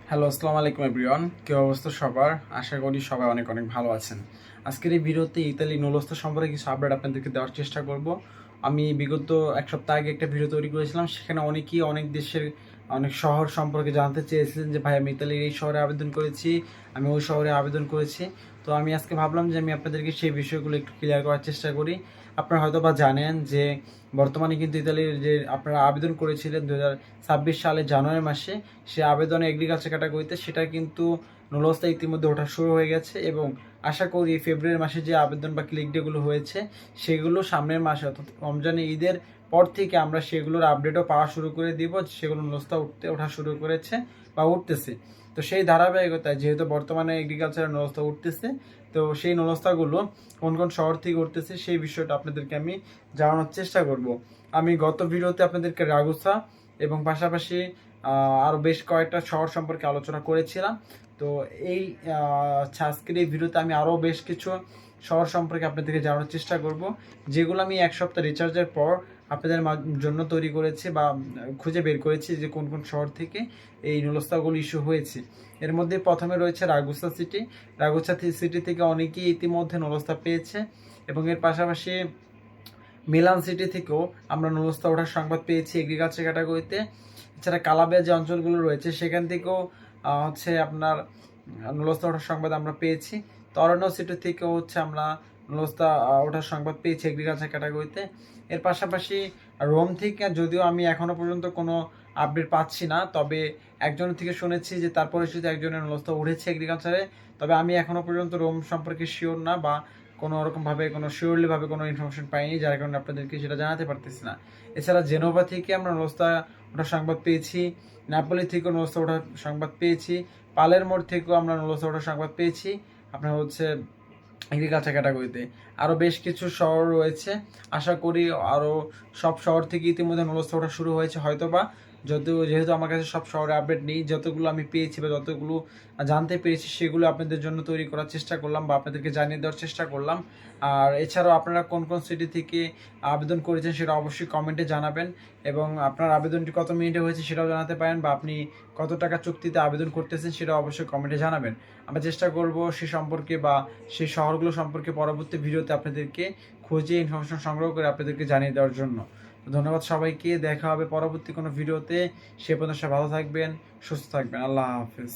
Hello, আসসালামু আলাইকুম everyone. কি অবস্থা সবার? আশা করি সবাই অনেক অনেক ভালো আছেন। আজকের এই ভিডিওতে ইতালি নুলস্তা সম্পর্কে কিছু আপডেট আপনাদেরকে দেওয়ার চেষ্টা করব। আমি বিগত এক সপ্তাহ আগে একটা ভিডিও তৈরি করেছিলাম, সেখানে অনেকেই অনেক দেশের অনেক শহর সম্পর্কে জানতে চেয়েছিলেন যে ভাই আমি ইতালির এই শহরে আবেদন করেছি, আমি ওই শহরে আবেদন করেছি। তো আমি আজকে ভাবলাম যে আমি আপনাদেরকে সেই বিষয়গুলো একটু ক্লিয়ার করার চেষ্টা করি। আপনারা হয়তো বা জানেন যে বর্তমানে কিন্তু ইতালির যে আপনারা আবেদন করেছিলেন 2026 সালের জানুয়ারি মাসে, সে আবেদনে এগ্রিকালচার ক্যাটাগরিতে সেটা কিন্তু নুলস্তা ইতিমধ্যে ওঠা শুরু হয়ে গেছে এবং আশা করি ফেব্রুয়ারি মাসে যে আবেদন বা ক্লিক ডেগুলো হয়েছে সেগুলো সামনের মাসে অর্থাৎ রমজানে ঈদের পর থেকে আমরা সেগুলোর আপডেটও পাওয়া শুরু করে দিব। সেগুলো নুলস্তা ওঠা শুরু করেছে বা উঠতেছে। তো সেই ধারাবাহিকতায় যেহেতু বর্তমানে এগ্রিকালচারের নুলস্তা উঠতেছে, তো সেই নুলস্তাগুলো কোন কোন শহর থেকে উঠতেছে সেই বিষয়টা আপনাদেরকে আমি জানানোর চেষ্টা করব। আমি গত ভিডিওতে আপনাদেরকে রাগুসা এবং পাশাপাশি আরও বেশ কয়েকটা শহর সম্পর্কে আলোচনা করেছিলাম। তো এই আজকের এই ভিডিওতে আমি আরও বেশ কিছু শহর সম্পর্কে আপনাদেরকে জানানোর চেষ্টা করব, যেগুলো আমি এক সপ্তাহ রিচার্জের পর আপনাদের জন্য তৈরি করেছি বা খুঁজে বের করেছি যে কোন কোন শহর থেকে এই নুলস্তাগুলো ইস্যু হয়েছে। এর মধ্যে প্রথমে রয়েছে রাগুসা সিটি। রাগুসা সিটি থেকে অনেকেই ইতিমধ্যে নুলস্তা পেয়েছে এবং এর পাশাপাশি মিলান সিটি থেকেও আমরা নুলস্তা ওঠার সংবাদ পেয়েছি এগ্রিকালচার ক্যাটাগরিতে। এছাড়া কালাবিয়া যে অঞ্চলগুলো রয়েছে সেখান থেকেও হচ্ছে আপনার নুলস্তা ওঠার সংবাদ আমরা পেয়েছি। তরনো সিটি থেকেও হচ্ছে আমরা নুলস্তা ওঠার সংবাদ পেয়েছি এগ্রিকালচার ক্যাটাগরিতে। এর পাশাপাশি রোম থেকে যদিও আমি এখনো পর্যন্ত কোনো আপডেট পাচ্ছি না, তবে একজনের থেকে শুনেছি যে তার পরিচিত একজনের নুলস্তা উঠেছে এগ্রিকালচারে। তবে আমি এখনো পর্যন্ত রোম সম্পর্কে শিওর না বা কোনো রকমভাবে কোনো শিওরলিভাবে কোনো ইনফরমেশন পাইনি, যার কারণে আপনাদেরকে সেটা জানাতে পারতেছি না। এছাড়া জেনোভা থেকে আমরা নুলস্তা ওঠার সংবাদ পেয়েছি, নেপোলি থেকেও নুলস্তা ওঠার সংবাদ পেয়েছি, পালেরমোর থেকেও আমরা নুলস্তা ওঠার সংবাদ পেয়েছি আপনার হচ্ছে এগ্রিকালচার ক্যাটাগরিতে। আরও বেশ কিছু শহর রয়েছে, আশা করি আরও সব শহর থেকে ইতিমধ্যে নুলস্তা ওঠা শুরু হয়েছে হয়তো বা। যেহেতু আমার কাছে সব শহরে আপডেট নেই, যতগুলো আমি পেয়েছি বা যতগুলো জানতে পেরেছি সেগুলো আপনাদের জন্য তৈরি করার চেষ্টা করলাম বা আপনাদেরকে জানিয়ে দেওয়ার চেষ্টা করলাম। আর এছাড়াও আপনারা কোন কোন সিটি থেকে আবেদন করেছেন সেটা অবশ্যই কমেন্টে জানাবেন এবং আপনার আবেদনটি কত মিনিটে হয়েছে সেটাও জানাতে পারেন বা আপনি কত টাকা চুক্তিতে আবেদন করতেছেন সেটা অবশ্যই কমেন্টে জানাবেন। আমরা চেষ্টা করব সে সম্পর্কে বা সেই শহরগুলো সম্পর্কে পরবর্তী ভিডিওতে আপনাদেরকে খুঁজে ইনফরমেশন সংগ্রহ করে আপনাদেরকে জানিয়ে দেওয়ার জন্য। ধন্যবাদ সবাইকে, দেখা হবে পরবর্তী কোনো ভিডিওতে। সে পর্যন্ত সবাই ভালো থাকবেন, সুস্থ থাকবেন। আল্লাহ হাফেজ।